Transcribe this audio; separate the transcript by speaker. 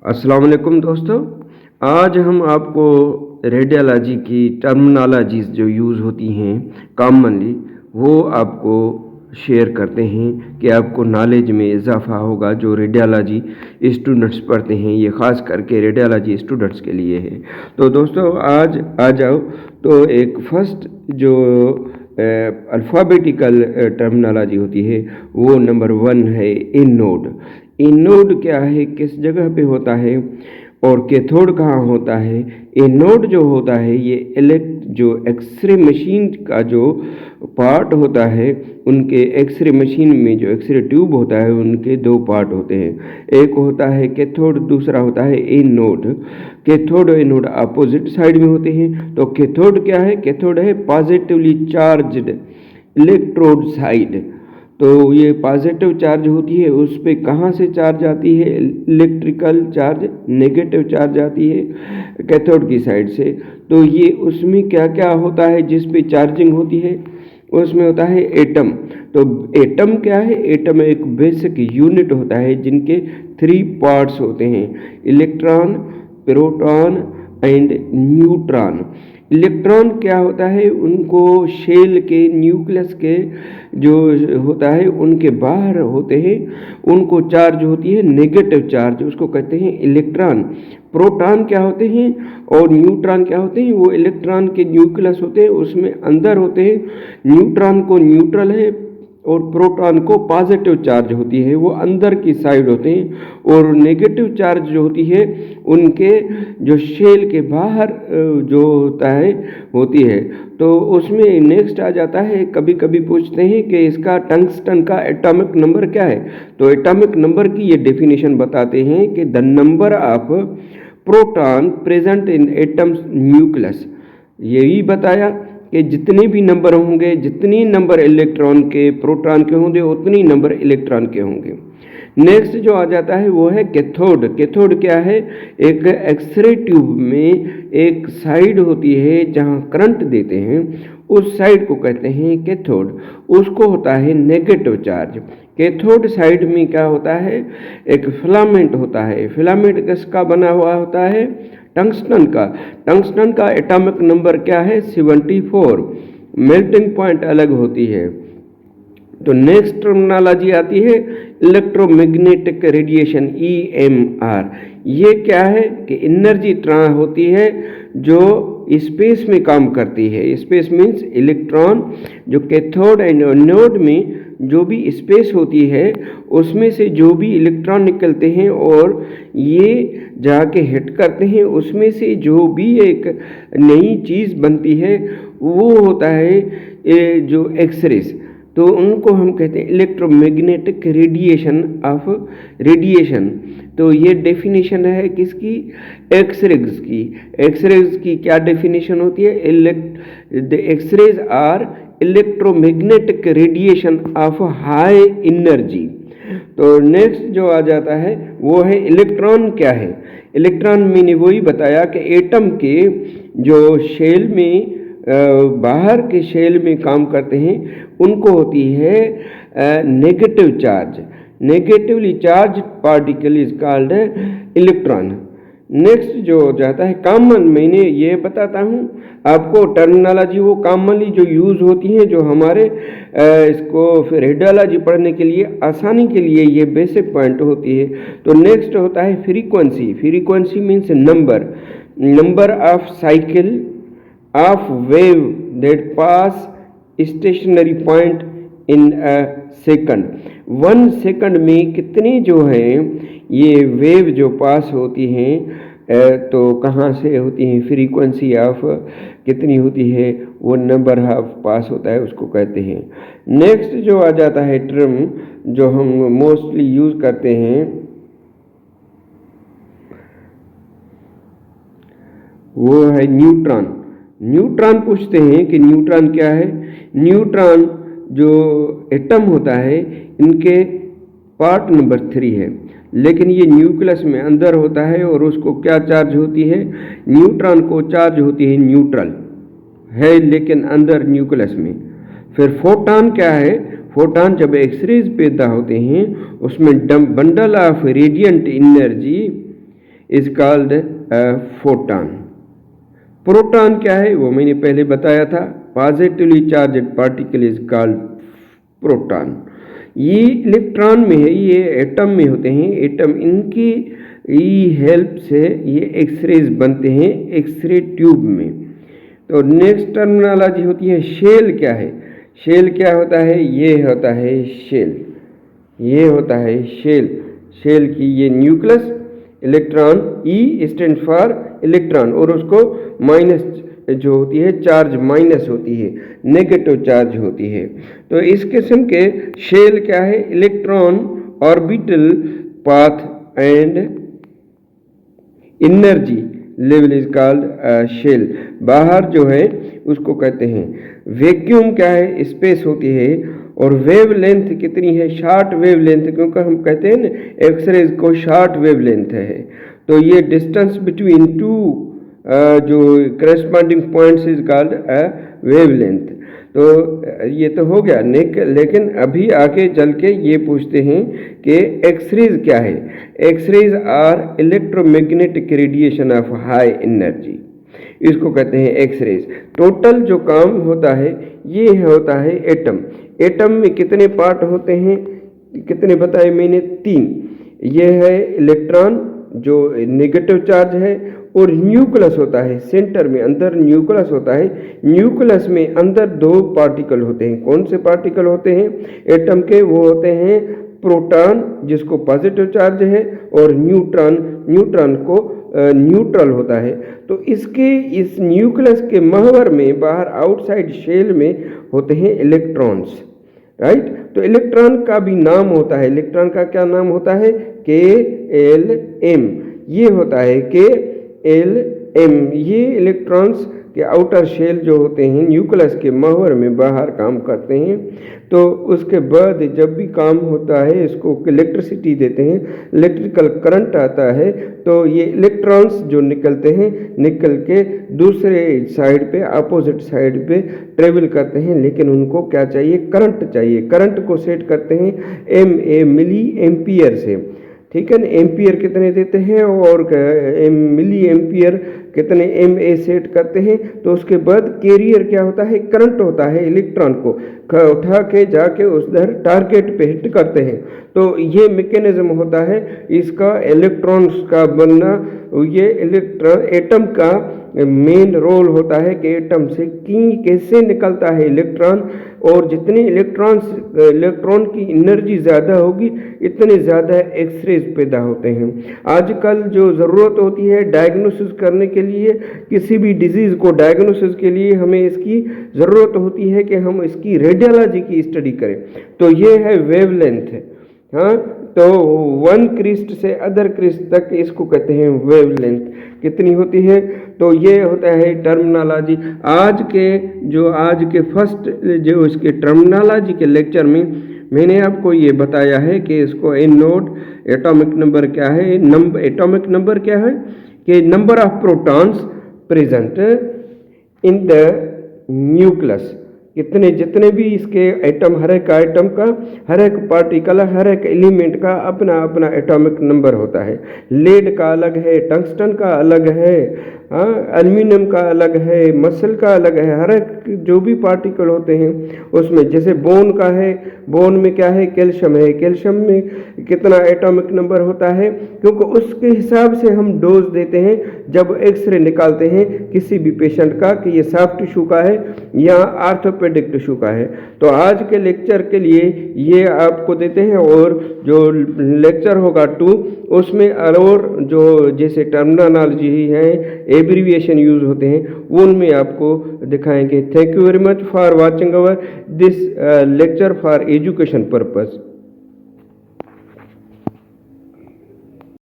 Speaker 1: अस्सलाम वालेकुम दोस्तों। आज हम आपको रेडियोलॉजी की टर्मिनोलॉजीज़ जो यूज़ होती हैं कॉमनली, वो आपको शेयर करते हैं कि आपको नॉलेज में इजाफ़ा होगा। जो रेडियोलॉजी स्टूडेंट्स पढ़ते हैं, ये ख़ास करके रेडियोलॉजी स्टूडेंट्स के लिए है। तो दोस्तों आज आ जाओ, तो एक फ़र्स्ट जो अल्फ़ाबेटिकल टर्मिनोलॉजी होती है वो नंबर 1 है एनोड। एनोड क्या है, किस जगह पे होता है और कैथोड कहाँ होता है। एनोड जो होता है ये जो एक्सरे मशीन का जो पार्ट होता है, उनके एक्सरे मशीन में जो एक्सरे ट्यूब होता है उनके दो पार्ट होते हैं। एक होता है कैथोड, दूसरा होता है एनोड। कैथोड और एनोड अपोजिट साइड में होते हैं। तो कैथोड क्या है, कैथोड है पॉजिटिवली चार्ज्ड इलेक्ट्रोड साइड। तो ये पॉजिटिव चार्ज होती है, उस पे कहाँ से चार्ज आती है, इलेक्ट्रिकल चार्ज, नेगेटिव चार्ज आती है कैथोड की साइड से। तो ये उसमें क्या क्या होता है जिस पे चार्जिंग होती है, उसमें होता है एटम। तो एटम क्या है, एटम एक बेसिक यूनिट होता है जिनके 3 पार्ट्स होते हैं, electron, proton and neutron. Electron क्या होता है, उनको शेल के न्यूक्लियस के जो होता है उनके बाहर होते हैं, उनको चार्ज होती है नेगेटिव चार्ज, उसको कहते हैं इलेक्ट्रॉन। प्रोटॉन क्या होते हैं और न्यूट्रॉन क्या होते हैं, वो इलेक्ट्रॉन के न्यूक्लियस होते हैं, उसमें अंदर होते हैं। न्यूट्रॉन को न्यूट्रल है और प्रोटॉन को पॉजिटिव चार्ज होती है, वो अंदर की साइड होते हैं। और नेगेटिव चार्ज जो होती है उनके जो शेल के बाहर जो होता है होती है। तो उसमें नेक्स्ट आ जाता है, कभी कभी पूछते हैं कि इसका टंगस्टन का एटॉमिक नंबर क्या है। तो एटॉमिक नंबर की ये डेफिनेशन बताते हैं कि the number of proton present in atoms nucleus. यही बताया कि जितने भी नंबर होंगे, जितनी नंबर इलेक्ट्रॉन के प्रोटॉन के होंगे, उतनी नंबर इलेक्ट्रॉन के होंगे। नेक्स्ट जो आ जाता है वो है कैथोड। कैथोड क्या है, एक एक्सरे ट्यूब में एक साइड होती है जहां करंट देते हैं, उस साइड को कहते हैं कैथोड। उसको होता है नेगेटिव चार्ज। कैथोड साइड में क्या होता है, एक फिलामेंट होता है। फिलामेंट किसका बना हुआ होता है, टंगस्टन का। टंगस्टन का एटॉमिक नंबर क्या है, 74। मेल्टिंग पॉइंट अलग होती है। तो नेक्स्ट टर्मिनोलॉजी आती है इलेक्ट्रोमैग्नेटिक रेडिएशन, EMR। ये क्या है कि एनर्जी होती है जो स्पेस में काम करती है। स्पेस मीन्स इलेक्ट्रॉन जो कैथोड एंड एनोड में जो भी स्पेस होती है उसमें से जो भी इलेक्ट्रॉन निकलते हैं और ये जाके हिट करते हैं, उसमें से जो भी एक नई चीज़ बनती है वो होता है जो एक्सरेज। तो उनको हम कहते हैं इलेक्ट्रोमैग्नेटिक रेडिएशन ऑफ रेडिएशन। तो ये डेफिनेशन है किसकी, एक्सरेज की। एक्सरेज की क्या डेफिनेशन होती है, the X-rays are electromagnetic radiation of high energy. तो नेक्स्ट जो आ जाता है वो है इलेक्ट्रॉन। क्या है इलेक्ट्रॉन, मैंने वही बताया कि एटम के जो शेल में बाहर के शेल में काम करते हैं उनको होती है negative charge. Negatively charge particle is called electron. Next जो हो जाता है कॉमन, मैंने ये बताता हूँ आपको टर्मिनोलॉजी वो कॉमनली जो यूज़ होती हैं, जो हमारे इसको फिर रेडियोलॉजी पढ़ने के लिए आसानी के लिए ये बेसिक पॉइंट होती है। तो नेक्स्ट होता है frequency. Frequency means number of cycle of wave that pass stationary point in a second. 1 second में कितनी जो हैं ये वेव जो पास होती हैं, तो कहाँ से होती हैं, फ्रीक्वेंसी ऑफ कितनी होती है, वो नंबर ऑफ पास होता है, उसको कहते हैं। नेक्स्ट जो आ जाता है टर्म जो हम मोस्टली यूज़ करते हैं वो है न्यूट्रॉन। न्यूट्रॉन पूछते हैं कि न्यूट्रॉन क्या है। न्यूट्रॉन जो एटम होता है इनके पार्ट नंबर 3 है, लेकिन ये न्यूक्लियस में अंदर होता है और उसको क्या चार्ज होती है, न्यूट्रॉन को चार्ज होती है न्यूट्रल है लेकिन अंदर न्यूक्लियस में। फिर फोटॉन क्या है, फोटॉन जब एक्सरेज पैदा होते हैं उसमें bundle of radiant energy is called photon. Proton क्या है वो मैंने पहले बताया था, positively charged particle is called proton. ये इलेक्ट्रॉन में है, ये एटम में होते हैं। एटम इनकी हेल्प से ये एक्सरेज बनते हैं एक्सरे ट्यूब में। तो नेक्स्ट टर्मिनोलॉजी होती है शेल। क्या है शेल? क्या होता है? ये होता है शेल, ये होता है शेल। शेल की ये nucleus, electron, E stand for electron, और उसको माइनस जो होती है चार्ज माइनस होती है, नेगेटिव चार्ज होती है। तो इस किस्म के शेल क्या है? Electron orbital path and energy level is called shell. बाहर जो है उसको कहते हैं वैक्यूम। क्या है? स्पेस होती है। और वेव लेंथ कितनी है? शॉर्ट वेव लेंथ, क्योंकि हम कहते हैं ना एक्सरेज को शॉर्ट वेव लेंथ है। तो ये डिस्टेंस बिटवीन टू जो corresponding points is called wave length. तो ये तो हो गया। लेकिन अभी आगे चल के ये पूछते हैं कि एक्सरेज क्या है। X rays are electromagnetic radiation of high energy, इसको कहते हैं एक्सरेज। टोटल जो काम होता है ये होता है एटम। एटम में कितने पार्ट होते हैं? कितने बताए मैंने? 3। ये है इलेक्ट्रॉन जो नेगेटिव चार्ज है, और न्यूक्लियस होता है सेंटर में, अंदर न्यूक्लियस होता है। न्यूक्लियस में अंदर 2 पार्टिकल होते हैं। कौन से पार्टिकल होते हैं एटम के? वो होते हैं प्रोटॉन जिसको पॉजिटिव चार्ज है, और न्यूट्रॉन, न्यूट्रॉन को न्यूट्रल होता है। तो इसके इस न्यूक्लियस के महवर में बाहर आउटसाइड शेल में होते हैं इलेक्ट्रॉन्स, राइट। तो इलेक्ट्रॉन का भी नाम होता है। इलेक्ट्रॉन का क्या नाम होता है? KLM। ये होता है KLM। ये इलेक्ट्रॉन्स के आउटर शेल जो होते हैं न्यूक्लियस के महवर में बाहर काम करते हैं। तो उसके बाद जब भी काम होता है इसको इलेक्ट्रिसिटी देते हैं, इलेक्ट्रिकल करंट आता है। तो ये इलेक्ट्रॉन्स जो निकलते हैं निकल के दूसरे साइड पे, अपोजिट साइड पे ट्रेवल करते हैं। लेकिन उनको क्या चाहिए? करंट चाहिए। करंट को सेट करते हैं MA मिली एम्पियर से, ठीक है ना। एम्पियर कितने देते हैं और मिली एम्पियर कितने MA सेट करते हैं। तो उसके बाद कैरियर क्या होता है? करंट होता है। इलेक्ट्रॉन को उठा के जाके उधर टारगेट पे हिट करते हैं। तो ये मैकेनिज्म होता है इसका, इलेक्ट्रॉन्स का बनना। ये इलेक्ट्रॉन एटम का मेन रोल होता है कि एटम से कैसे निकलता है इलेक्ट्रॉन, और जितनी इलेक्ट्रॉन की एनर्जी ज़्यादा होगी इतने ज़्यादा एक्सरेज पैदा होते हैं। आजकल जो ज़रूरत होती है डायग्नोसिस करने के लिए, किसी भी डिजीज़ को डायग्नोसिस के लिए हमें इसकी ज़रूरत होती है कि हम इसकी रेडियोलॉजी की स्टडी करें। तो ये है वेवलेंथ। हाँ, तो 1 क्रिस्ट से अदर क्रिस्ट तक इसको कहते हैं वेवलेंथ। कितनी होती है? तो ये होता है टर्मिनोलॉजी। आज के फर्स्ट जो इसके टर्मिनोलॉजी के लेक्चर में मैंने आपको ये बताया है कि इसको एनोड, एटॉमिक नंबर क्या है, एटॉमिक नंबर क्या है कि number of protons present in the nucleus. कितने जितने भी इसके एटम, हर एक आइटम का, हर एक पार्टिकल, हर एक एलिमेंट का अपना अपना एटॉमिक नंबर होता है। लेड का अलग है, टंगस्टन का अलग है, एल्यूमिनियम का अलग है, मसल का अलग है। हर एक जो भी पार्टिकल होते हैं उसमें, जैसे बोन का है, बोन में क्या है? कैल्शियम है। कैल्शियम में कितना एटॉमिक नंबर होता है? क्योंकि उसके हिसाब से हम डोज देते हैं जब एक्सरे निकालते हैं किसी भी पेशेंट का कि ये सॉफ्ट टिश्यू का है या आर्थोपेडिक टिश्यू का है। तो आज के लेक्चर के लिए ये आपको देते हैं, और जो लेक्चर होगा 2 उसमें और जो जैसे टर्मिनोलॉजी है, एब्रीविएशन यूज होते हैं, उनमें आपको दिखाएंगे। Thank you very much for watching our this lecture for education purpose.